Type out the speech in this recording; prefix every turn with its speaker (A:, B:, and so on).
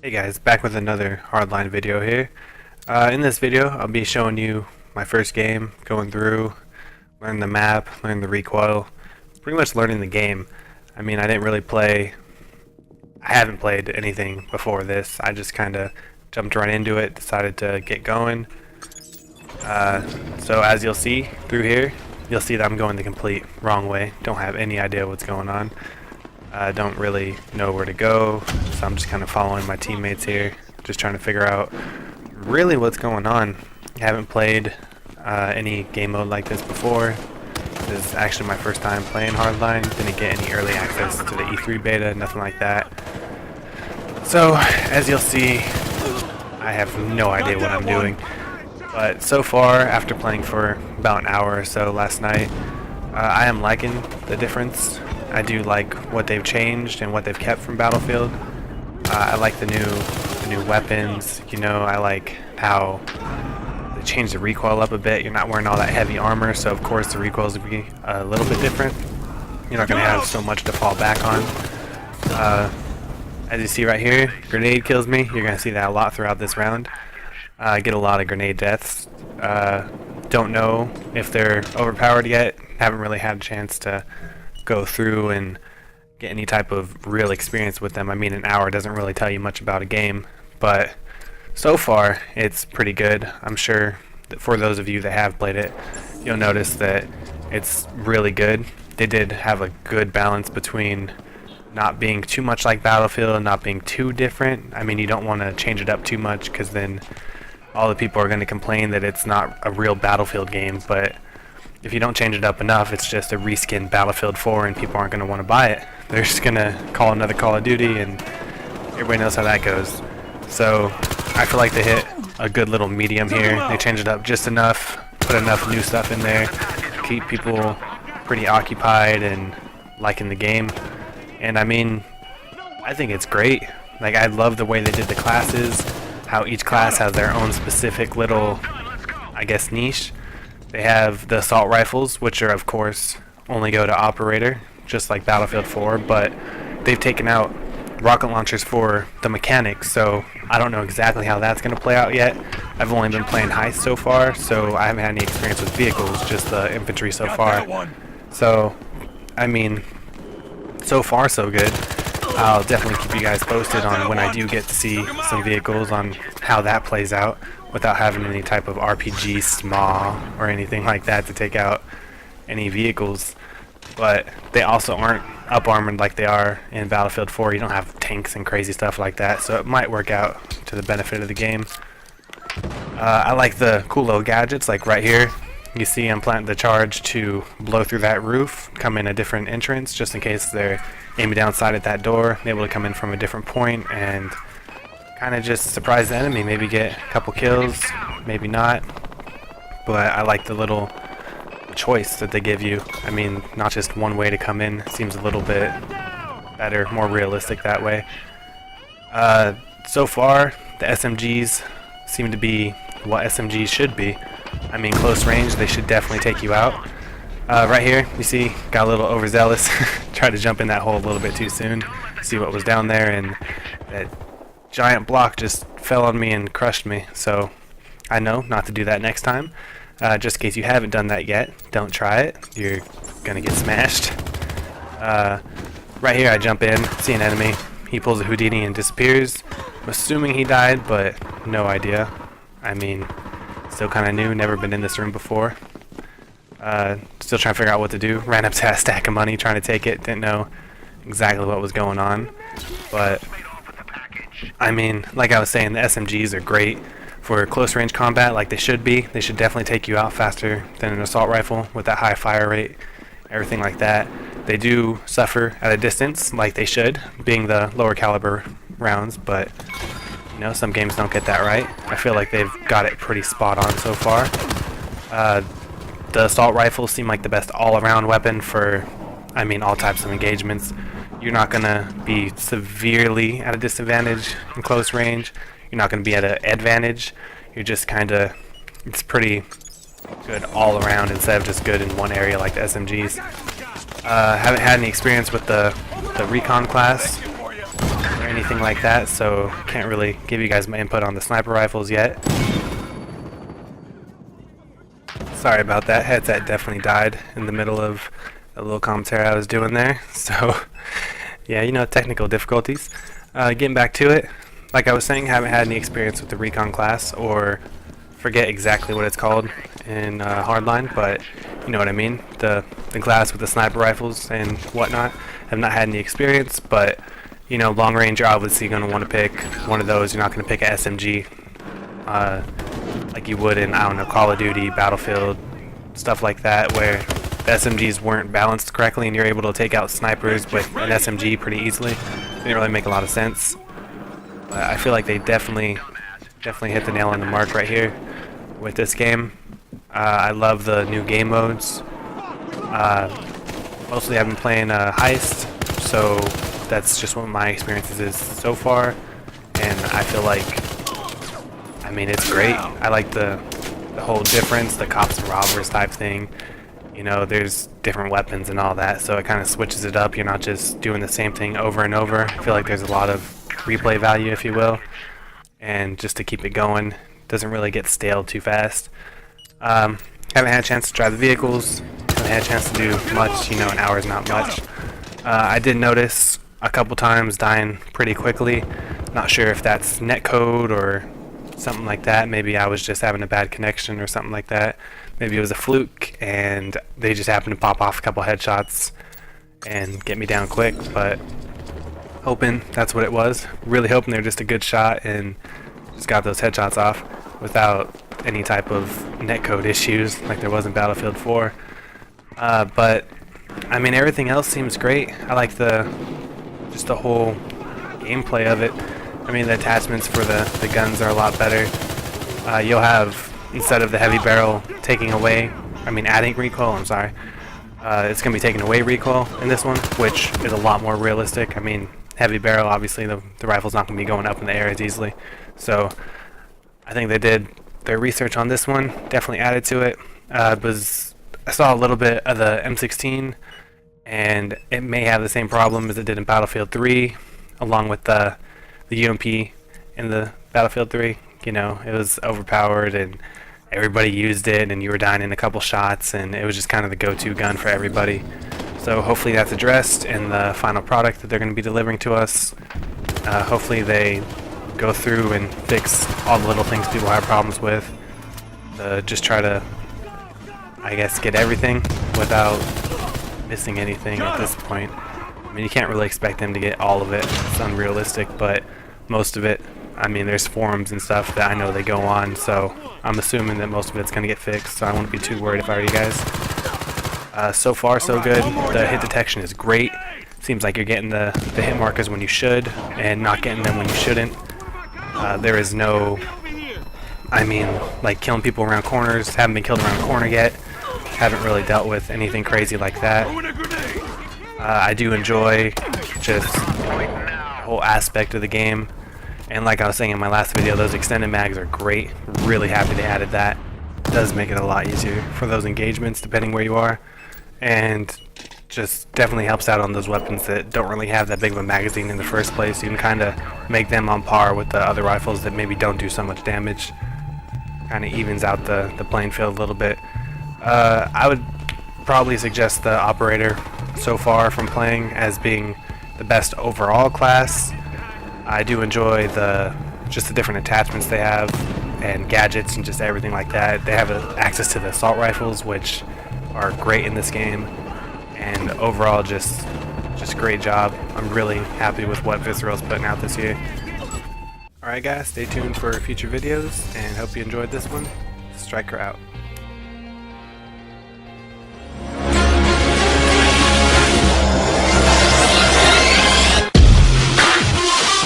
A: Hey guys, back with another Hardline video here. In this video, I'll be showing you my first game, going through, learning the map, learning the recoil, pretty much learning the game. I mean, I haven't played anything before this. I just kind of jumped right into it, decided to get going. So as you'll see through here, you'll see that I'm going the complete wrong way. Don't have any idea what's going on. Don't really know where to go, so I'm just kind of following my teammates here, just trying to figure out really what's going on. I haven't played any game mode like this before. This is actually my first time playing Hardline. Didn't get any early access to the E3 beta, nothing like that. So, as you'll see, I have no idea what I'm doing. But so far, after playing for about an hour or so last night, I am liking the difference. I do like what they've changed and what they've kept from Battlefield. I like the new weapons. You know, I like how they changed the recoil up a bit. You're not wearing all that heavy armor, so of course the recoils will be a little bit different. You're not going to have so much to fall back on. As you see right here, grenade kills me. You're going to see that a lot throughout this round. I get a lot of grenade deaths. Don't know if they're overpowered yet. Haven't really had a chance to go through and get any type of real experience with them. I mean, an hour doesn't really tell you much about a game, but so far it's pretty good. I'm sure that for those of you that have played it, you'll notice that it's really good. They did have a good balance between not being too much like Battlefield and not being too different. I mean, you don't want to change it up too much because then all the people are going to complain that it's not a real Battlefield game, but if you don't change it up enough, it's just a reskin Battlefield 4 and people aren't going to want to buy it. They're just going to call another Call of Duty, and everybody knows how that goes. So I feel like they hit a good little medium here. They changed it up just enough, put enough new stuff in there, keep people pretty occupied and liking the game. And I mean, I think it's great. Like, I love the way they did the classes, how each class has their own specific little, I guess, niche. They have the assault rifles, which are, of course, only go to operator, just like Battlefield 4, but they've taken out rocket launchers for the mechanics, so I don't know exactly how that's going to play out yet. I've only been playing heist so far, so I haven't had any experience with vehicles, just the infantry so far. So, I mean, so far so good. I'll definitely keep you guys posted on when I do get to see some vehicles, on how that plays out, without having any type of RPG SMAW or anything like that to take out any vehicles. But they also aren't up armored like they are in Battlefield 4. You don't have tanks and crazy stuff like that, so it might work out to the benefit of the game. I like the cool little gadgets, like right here. You see I'm planting the charge to blow through that roof, come in a different entrance, just in case they're aiming downside at that door, able to come in from a different point and kind of just surprise the enemy, maybe get a couple kills, maybe not. But I like the little choice that they give you. I mean, not just one way to come in. Seems a little bit better, more realistic that way. So far, the SMGs seem to be what SMGs should be. I mean, close range, they should definitely take you out. Right here, you see, got a little overzealous. Tried to jump in that hole a little bit too soon. See what was down there, and that giant block just fell on me and crushed me. So I know not to do that next time. Just in case you haven't done that yet, don't try it. You're gonna get smashed. Right here, I jump in, see an enemy. He pulls a Houdini and disappears. I'm assuming he died, but no idea. I mean, still kind of new, never been in this room before. Still trying to figure out what to do. Ran up to a stack of money trying to take it. Didn't know exactly what was going on. But, I mean, like I was saying, the SMGs are great for close range combat, like they should be. They should definitely take you out faster than an assault rifle with that high fire rate, everything like that. They do suffer at a distance, like they should, being the lower caliber rounds, but you know, some games don't get that right. I feel like they've got it pretty spot on so far. The assault rifles seem like the best all-around weapon for, I mean, all types of engagements. You're not going to be severely at a disadvantage in close range. You're not going to be at an advantage. You're just kind of, it's pretty good all around instead of just good in one area like the SMGs. Haven't had any experience with the recon class or anything like that, so can't really give you guys my input on the sniper rifles yet. Sorry about that, headset definitely died in the middle of a little commentary I was doing there, so yeah, you know, technical difficulties. Getting back to it, like I was saying, haven't had any experience with the recon class, or forget exactly what it's called in Hardline, but you know what I mean, the class with the sniper rifles and whatnot. Have not had any experience, but you know, long range, you're obviously going to want to pick one of those. You're not going to pick a SMG like you would in, I don't know, Call of Duty, Battlefield, stuff like that, where the SMGs weren't balanced correctly and you're able to take out snipers with an SMG pretty easily. Didn't really make a lot of sense. I feel like they definitely hit the nail on the mark right here with this game. I love the new game modes. Mostly I've been playing Heist, so that's just what my experiences is so far, and I feel like, I mean, it's great. I like the whole difference, the cops and robbers type thing. You know, there's different weapons and all that, so it kind of switches it up. You're not just doing the same thing over and over. I feel like there's a lot of replay value, if you will, and just to keep it going, doesn't really get stale too fast. Haven't had a chance to drive the vehicles, haven't had a chance to do much, you know, an hour is not much. I did notice a couple times dying pretty quickly. Not sure if that's netcode or something like that. Maybe I was just having a bad connection or something like that. Maybe it was a fluke and they just happened to pop off a couple headshots and get me down quick, but hoping that's what it was. Really hoping they're just a good shot and just got those headshots off without any type of netcode issues like there was in Battlefield 4. But I mean, everything else seems great. I like just the whole gameplay of it. I mean, the attachments for the guns are a lot better. You'll have, instead of the heavy barrel taking away, adding recoil, I'm sorry, it's going to be taking away recoil in this one, which is a lot more realistic. I mean, heavy barrel, obviously the rifle's not going to be going up in the air as easily. So I think they did their research on this one, definitely added to it. I saw a little bit of the M16, and it may have the same problem as it did in Battlefield 3, along with the UMP in the Battlefield 3. You know, it was overpowered and everybody used it and you were dying in a couple shots, and it was just kind of the go-to gun for everybody. So hopefully that's addressed in the final product that they're going to be delivering to us. Hopefully they go through and fix all the little things people have problems with. Just try to, I guess, get everything without missing anything at this point. I mean, you can't really expect them to get all of it. It's unrealistic, but most of it, I mean, there's forums and stuff that I know they go on, so I'm assuming that most of it's going to get fixed, so I won't be too worried if I were you guys. So far, so good. The hit detection is great. Seems like you're getting the hit markers when you should, and not getting them when you shouldn't. There is no, like killing people around corners. Haven't been killed around a corner yet. Haven't really dealt with anything crazy like that. I do enjoy just the whole aspect of the game. And like I was saying in my last video, those extended mags are great. Really happy they added that. It does make it a lot easier for those engagements depending where you are. And just definitely helps out on those weapons that don't really have that big of a magazine in the first place. You can kind of make them on par with the other rifles that maybe don't do so much damage. Kind of evens out the playing field a little bit. I would probably suggest the operator so far from playing as being the best overall class. I do enjoy just the different attachments they have and gadgets and just everything like that. They have access to the assault rifles, which are great in this game, and overall just great job. I'm really happy with what Visceral's putting out this year. Alright guys, stay tuned for future videos and hope you enjoyed this one. Striker out.